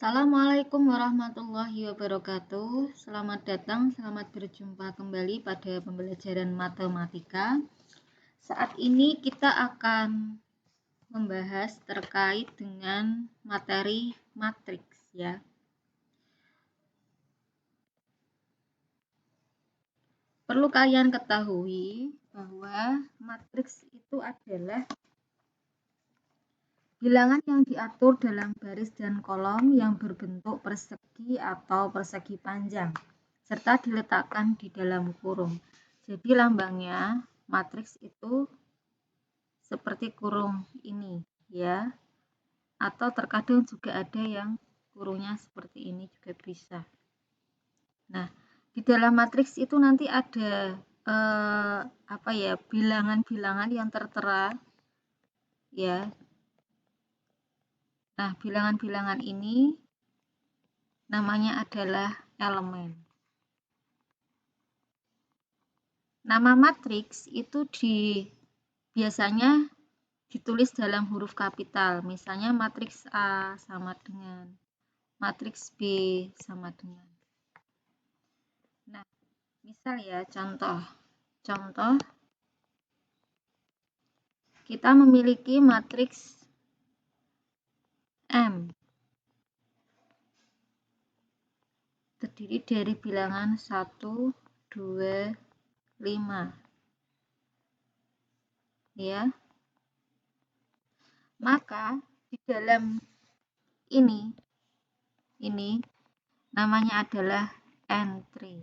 Assalamualaikum warahmatullahi wabarakatuh. Selamat datang, selamat berjumpa kembali pada pembelajaran matematika. Saat ini kita akan membahas terkait dengan materi matriks ya. Perlu kalian ketahui bahwa matriks itu adalah bilangan yang diatur dalam baris dan kolom yang berbentuk persegi atau persegi panjang, serta diletakkan di dalam kurung. Jadi lambangnya matriks itu seperti kurung ini ya, atau terkadang juga ada yang kurungnya seperti ini juga bisa. Nah, di dalam matriks itu nanti ada bilangan-bilangan yang tertera ya. Nah, bilangan-bilangan ini namanya adalah elemen. Nama matriks itu biasanya ditulis dalam huruf kapital. Misalnya matriks A sama dengan matriks B sama dengan. Nah, misal ya contoh. Kita memiliki matriks M terdiri dari bilangan 1, 2, 5 ya. Maka di dalam ini namanya adalah entry.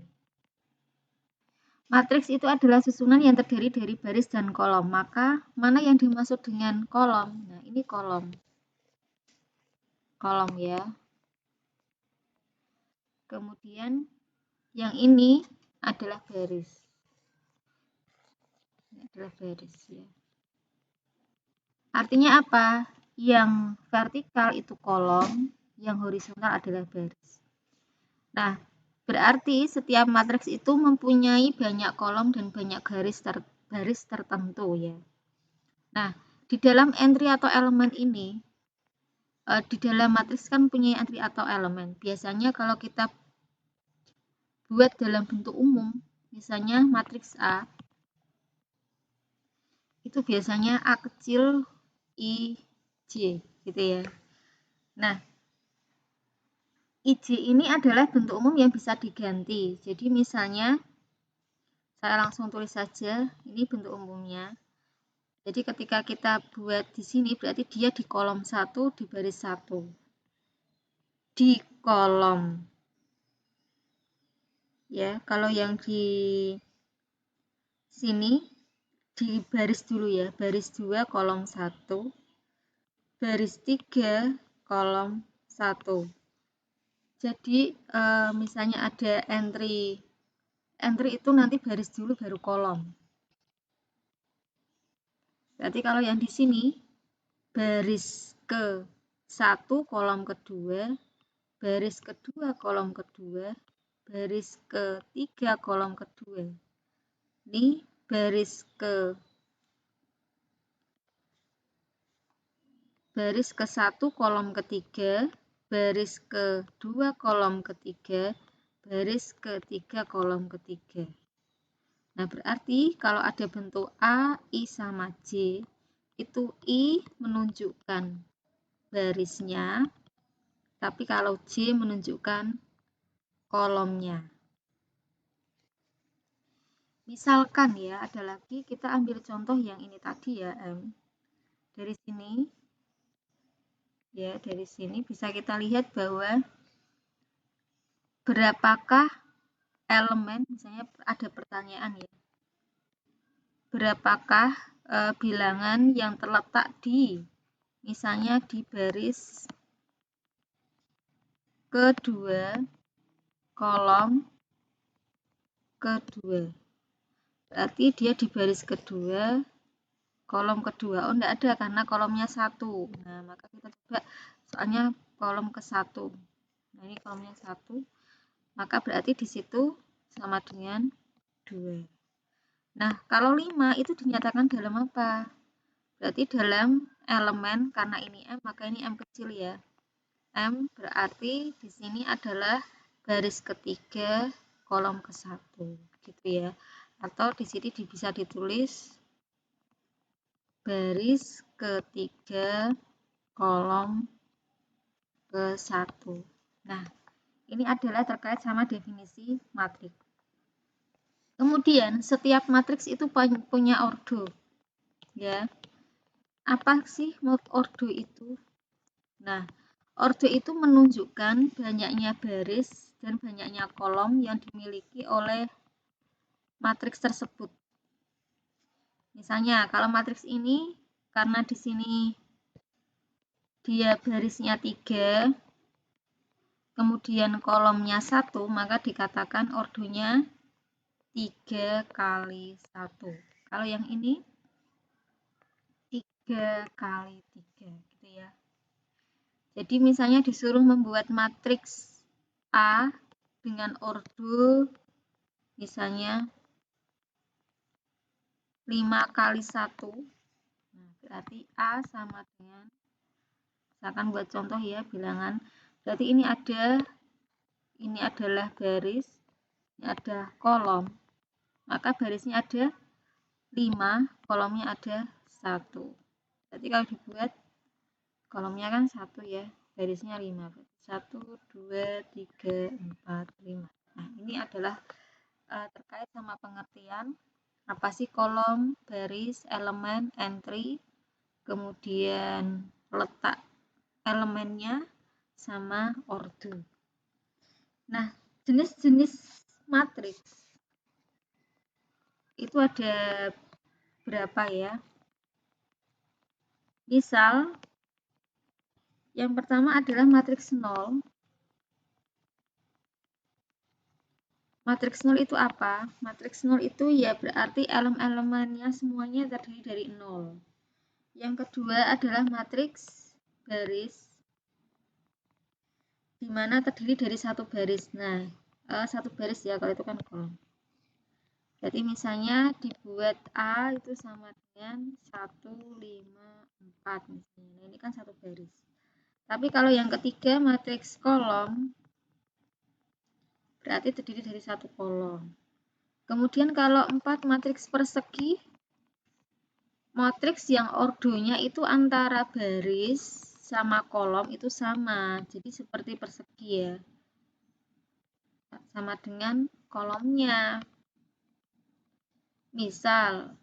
Matriks itu adalah susunan yang terdiri dari baris dan kolom. Maka mana yang dimaksud dengan kolom? Nah, ini kolom ya. Kemudian yang ini adalah baris. Ini adalah baris ya. Artinya apa? Yang vertikal itu kolom, yang horizontal adalah baris. Nah, berarti setiap matriks itu mempunyai banyak kolom dan banyak garis tertentu ya. Nah, di dalam entry atau elemen ini, di dalam matriks kan punya entry atau elemen. Biasanya kalau kita buat dalam bentuk umum, misalnya matriks A, itu biasanya A kecil I J gitu ya. Nah, IJ ini adalah bentuk umum yang bisa diganti. Jadi misalnya saya langsung tulis saja, ini bentuk umumnya. Jadi ketika kita buat di sini berarti dia di kolom 1 di baris 1. Di kolom. Ya, kalau yang di sini di baris dulu ya, baris 2 kolom 1. Baris 3 kolom 1. Jadi misalnya ada entry itu nanti baris dulu baru kolom. Berarti kalau yang di sini baris ke 1 kolom kedua, baris kedua kolom kedua, baris ke-3 kolom kedua. Ini baris ke-1 kolom ketiga, baris ke-2 kolom ketiga, baris ke-3 kolom ketiga. Nah, berarti kalau ada bentuk A, I sama J, itu I menunjukkan barisnya, tapi kalau J menunjukkan kolomnya. Misalkan ya, ada lagi kita ambil contoh yang ini tadi ya, M. Dari sini, ya dari sini bisa kita lihat bahwa berapakah elemen, misalnya ada pertanyaan ya, berapakah bilangan yang terletak di, misalnya di baris kedua kolom kedua. Berarti dia di baris kedua, kolom kedua. Oh, enggak ada karena kolomnya 1. Nah, maka kita coba soalnya kolom ke-1. Nah, ini kolomnya 1. Maka berarti di situ sama dengan 2. Nah, kalau 5 itu dinyatakan dalam apa? Berarti dalam elemen, karena ini M, maka ini M kecil ya. M berarti di sini adalah baris ketiga, kolom ke-1, gitu ya. Atau di sini bisa ditulis baris ketiga, kolom ke-1. Nah, ini adalah terkait sama definisi matriks. Kemudian, setiap matriks itu punya ordo, ya. Apa sih ordo itu? Nah, ordo itu menunjukkan banyaknya baris dan banyaknya kolom yang dimiliki oleh matriks tersebut. Misalnya, kalau matriks ini, karena di sini dia barisnya 3, kemudian kolomnya 1, maka dikatakan ordonya 3 kali 1. Kalau yang ini 3 kali 3, gitu ya. Jadi misalnya disuruh membuat matriks A dengan ordo misalnya 5 kali 1. Nah, berarti A sama dengan, misalkan buat contoh ya, bilangan. Berarti ini adalah baris, ini ada kolom. Maka barisnya ada 5, kolomnya ada 1. Berarti kalau dibuat kolomnya kan 1 ya, barisnya 5. 1, 2, 3, 4, 5. Nah, ini adalah terkait sama pengertian apa sih kolom, baris, elemen, entry, kemudian letak elemennya, sama ordo. Nah, jenis-jenis matriks itu ada berapa ya? Misal, yang pertama adalah matriks 0. Matriks 0 itu apa? Matriks 0 itu ya berarti elemen-elemennya semuanya terdiri dari 0. Yang kedua adalah matriks baris, di mana terdiri dari satu baris. Nah, satu baris ya, kalau itu kan kolom. Jadi misalnya dibuat A itu sama dengan 1, 5, 4 misalnya. Nah, ini kan satu baris. Tapi kalau yang ketiga matriks kolom berarti terdiri dari satu kolom. Kemudian kalau 4 matriks persegi, matriks yang ordonya itu antara baris sama kolom itu sama. Jadi seperti persegi ya. Sama dengan kolomnya. Misal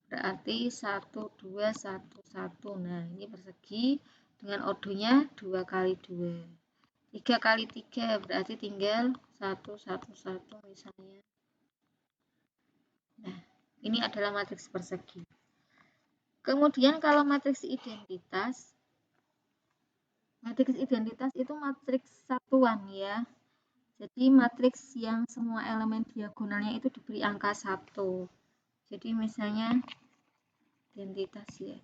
berarti 1, 2, 1, 1. Nah, ini persegi dengan ordonya 2 kali 2. 3 kali 3 berarti tinggal 1, 1, 1 misalnya. Nah, ini adalah matriks persegi. Kemudian kalau matriks identitas itu matriks satuan ya. Jadi matriks yang semua elemen diagonalnya itu diberi angka 1. Jadi misalnya identitas ya.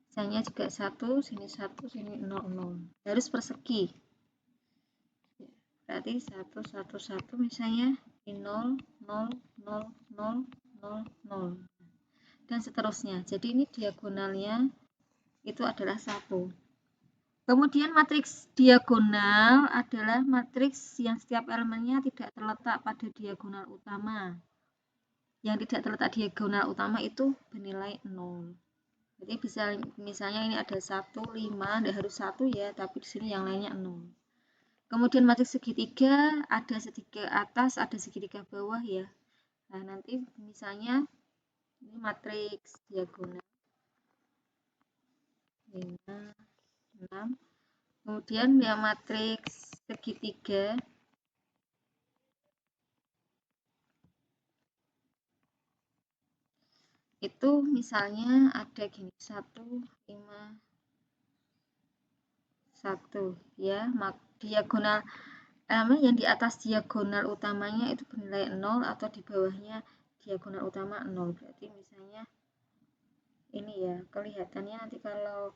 Misalnya juga 1, sini 1, sini 0, 0. Harus persegi. Berarti 1, 1, 1 misalnya di 0, 0, 0, 0, 0, 0. Dan seterusnya. Jadi ini diagonalnya itu adalah 1. Kemudian matriks diagonal adalah matriks yang setiap elemennya tidak terletak pada diagonal utama. Yang tidak terletak diagonal utama itu bernilai 0. Jadi bisa misalnya ini ada 1, 5, tidak harus 1 ya, tapi di sini yang lainnya 0. Kemudian matriks segitiga, ada segitiga atas, ada segitiga bawah ya. Nah, nanti misalnya ini matriks diagonal 5, 6. Kemudian yang matriks segitiga itu misalnya ada gini 1, 5, 1 ya, diagonal elemen yang di atas diagonal utamanya itu bernilai 0 atau di bawahnya diagonal utama 0. Berarti misalnya ini ya, kelihatannya nanti kalau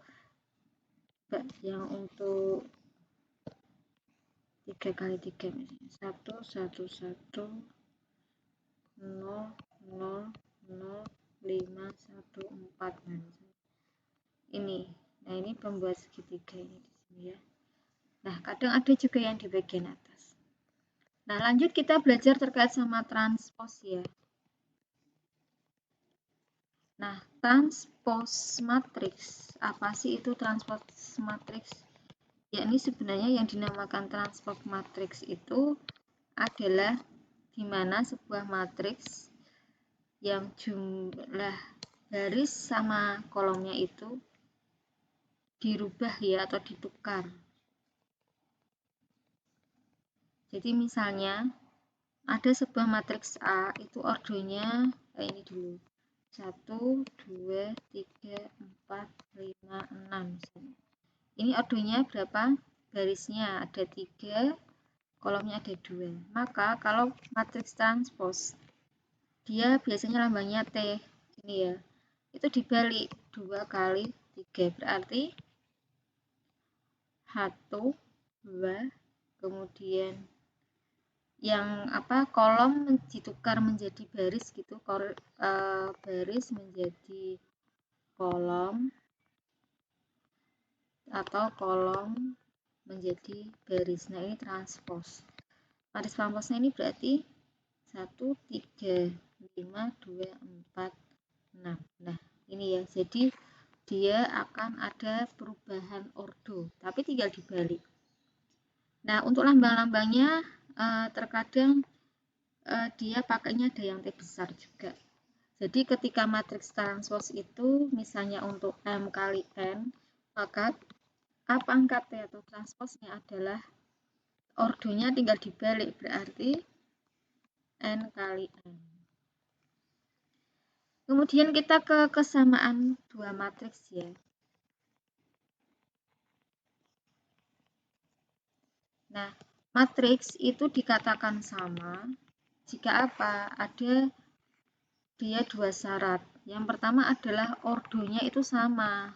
yang untuk 3 kali 3 misalnya 1, 1, 1, 0, 0, 0, 5, 1, 4. Nah, ini. Nah, ini pembuat segitiga ini di sini ya. Nah, kadang ada juga yang di bagian atas. Nah, lanjut kita belajar terkait sama transpos ya. Nah, transpos matriks. Apa sih itu transpos matriks? Ya, ini sebenarnya yang dinamakan transpos matriks itu adalah di mana sebuah matriks yang jumlah baris sama kolomnya itu dirubah ya atau ditukar. Jadi misalnya ada sebuah matriks A itu ordonya kayak ini dulu. 1, 2, 3, 4, 5, 6 misalnya. Ini ordonya berapa? Barisnya ada 3, kolomnya ada 2. Maka kalau matriks transpos dia biasanya lambangnya T ini ya. Itu dibalik 2 kali 3 berarti 1, 2, kemudian yang kolom ditukar menjadi baris gitu, baris menjadi kolom atau kolom menjadi baris. Nah, ini transpos. Matriks transposnya ini berarti 1, 3, 5, 2, 4, 6. Nah, ini ya. Jadi dia akan ada perubahan ordo, tapi tinggal dibalik. Nah, untuk lambang-lambangnya terkadang dia pakainya ada yang T besar juga. Jadi ketika matriks transpos itu misalnya untuk M kali N, maka A pangkat T atau transposnya adalah ordonya tinggal dibalik, berarti N kali N. Kemudian kita ke kesamaan dua matriks ya. Nah, matriks itu dikatakan sama jika apa? Ada dia dua syarat. Yang pertama adalah ordonya itu sama.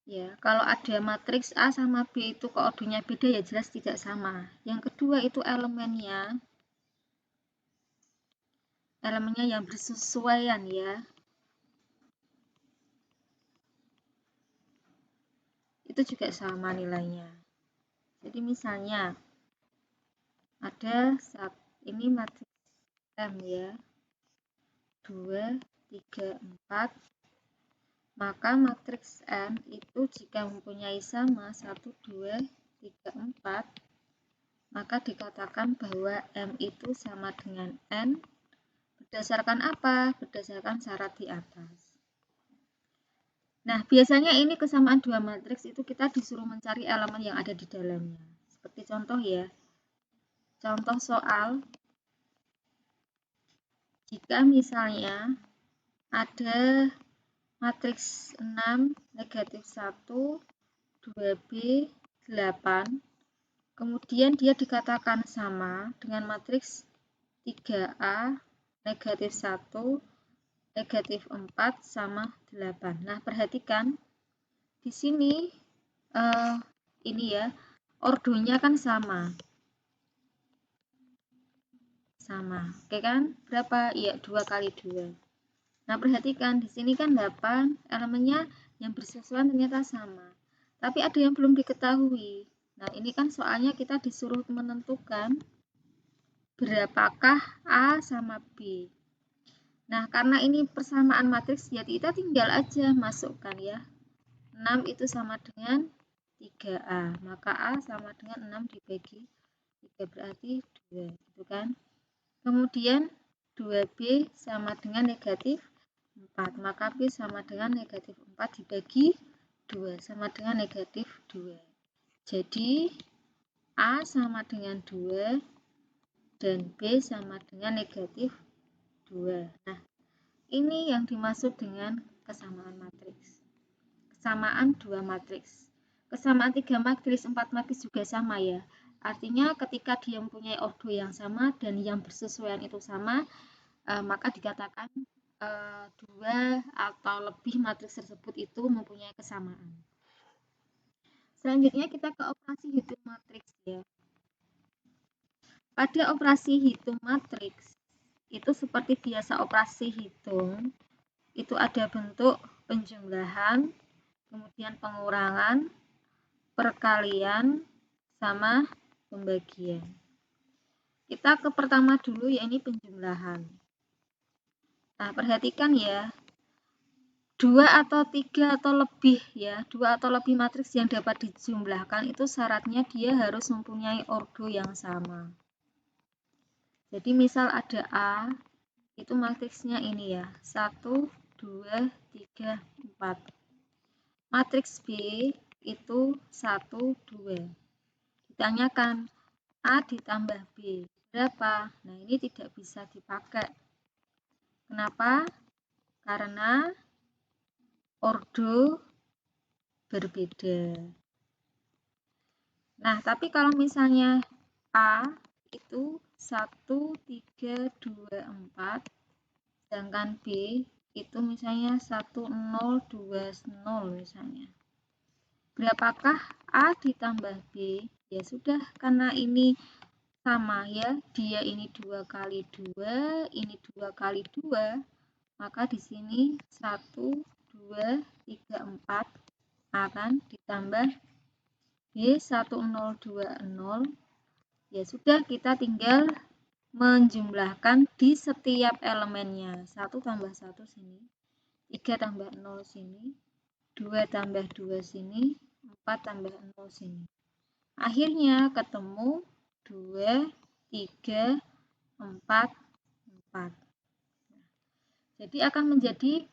Ya, kalau ada matriks A sama B itu ordonya beda ya jelas tidak sama. Yang kedua itu elemennya yang bersesuaian ya. Itu juga sama nilainya. Jadi misalnya ada ini matriks M ya. 2, 3, 4. Maka matriks N itu jika mempunyai sama 1, 2, 3, 4, maka dikatakan bahwa M itu sama dengan N berdasarkan apa? Berdasarkan syarat di atas. Nah, biasanya ini kesamaan dua matriks itu kita disuruh mencari elemen yang ada di dalamnya. Seperti contoh ya. Contoh soal, jika misalnya ada matriks 6, negatif 1, 2B, 8, kemudian dia dikatakan sama dengan matriks 3A, negatif 1, negatif 4, sama 8. Nah, perhatikan, di sini ini ya, ordonya kan sama. Sama, oke kan? Berapa? Iya, 2 kali 2. Nah, perhatikan, di sini kan 8, elemennya yang bersesuaian ternyata sama. Tapi ada yang belum diketahui. Nah, ini kan soalnya kita disuruh menentukan berapakah A sama B. Nah, karena ini persamaan matriks, ya kita tinggal aja masukkan ya. 6 itu sama dengan 3A. Maka A sama dengan 6 dibagi 3 berarti 2, gitu kan? Kemudian 2B sama dengan negatif 4, maka B sama dengan negatif 4 dibagi 2, sama dengan negatif 2. Jadi A sama dengan 2 dan B sama dengan negatif 2. Nah, ini yang dimaksud dengan kesamaan matriks. Kesamaan dua matriks. Kesamaan 3 matriks, 4 matriks juga sama ya. Artinya ketika dia mempunyai ordo yang sama dan yang bersesuaian itu sama, maka dikatakan dua atau lebih matriks tersebut itu mempunyai kesamaan. Selanjutnya kita ke operasi hitung matriks ya. Pada operasi hitung matriks itu seperti biasa operasi hitung, itu ada bentuk penjumlahan, kemudian pengurangan, perkalian, sama pembagian. Kita ke pertama dulu, yakni penjumlahan. Nah, perhatikan ya, 2 atau 3 atau lebih ya, 2 atau lebih matriks yang dapat dijumlahkan itu syaratnya dia harus mempunyai ordo yang sama. Jadi misal ada A, itu matriksnya ini ya, 1, 2, 3, 4. Matriks B itu 1, 2. Ditanyakan A ditambah B berapa? Nah, ini tidak bisa dipakai. Kenapa? Karena ordo berbeda. Nah, tapi kalau misalnya A itu 1, 3, 2, 4, sedangkan B itu misalnya 1, 0, 2, 0 misalnya. Berapakah A ditambah B? Ya sudah, karena ini sama ya, dia ini 2 kali 2, ini 2 kali 2, maka di sini 1, 2, 3, 4 akan ditambah B 1, 0, 2, 0. Ya sudah, kita tinggal menjumlahkan di setiap elemennya. 1 tambah 1 sini, 3 tambah 0 sini, 2 tambah 2 sini, 4 tambah 0 sini. Akhirnya ketemu 2, 3, 4, 4. Jadi akan menjadi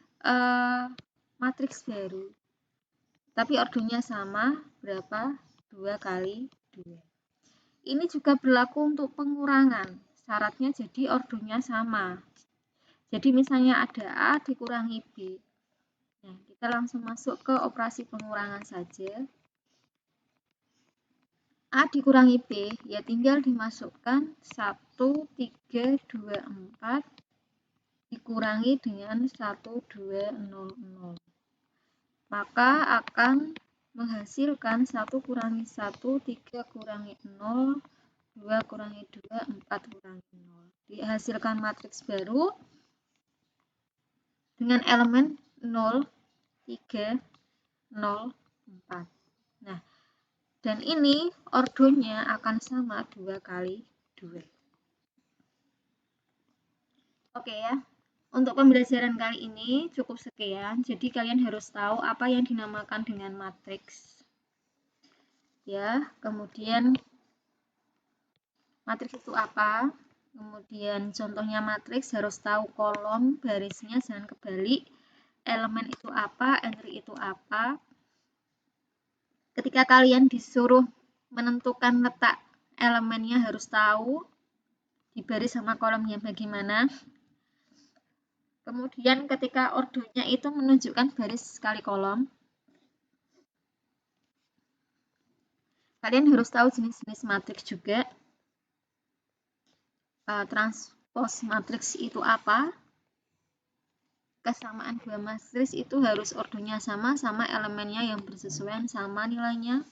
matriks baru. Tapi ordonya sama, berapa? 2 kali 2. Ini juga berlaku untuk pengurangan. Syaratnya jadi ordonya sama. Jadi misalnya ada A dikurangi B. Nah, kita langsung masuk ke operasi pengurangan saja. A dikurangi B, ya tinggal dimasukkan 1, 3, 2, 4 dikurangi dengan 1, 2, 0, 0. Maka akan menghasilkan 1 kurangi 1, 3 kurangi 0, 2 kurangi 2, 4 kurangi 0. Dihasilkan matriks baru dengan elemen 0, 3, 0, 4. Nah, dan ini ordonya akan sama 2 kali 2. Oke ya, untuk pembelajaran kali ini cukup sekian. Jadi kalian harus tahu apa yang dinamakan dengan matriks. Ya, kemudian matriks itu apa? Kemudian contohnya matriks harus tahu kolom, barisnya jangan kebalik. Elemen itu apa, entry itu apa. Ketika kalian disuruh menentukan letak elemennya harus tahu di baris sama kolomnya bagaimana. Kemudian ketika ordonya itu menunjukkan baris kali kolom, kalian harus tahu jenis-jenis matriks juga. Transpose matriks itu apa? Kesamaan dua matriks itu harus ordonya sama elemennya yang bersesuaian sama nilainya.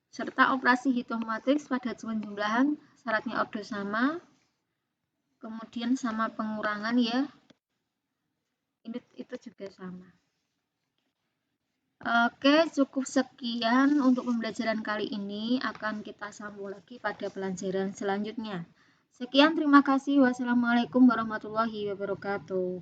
Serta operasi hitung matriks pada penjumlahan syaratnya ordo sama. Kemudian sama pengurangan ya. Itu juga sama. Oke, cukup sekian untuk pembelajaran kali ini. Akan kita sambung lagi pada pelajaran selanjutnya. Sekian, terima kasih. Wassalamualaikum warahmatullahi wabarakatuh.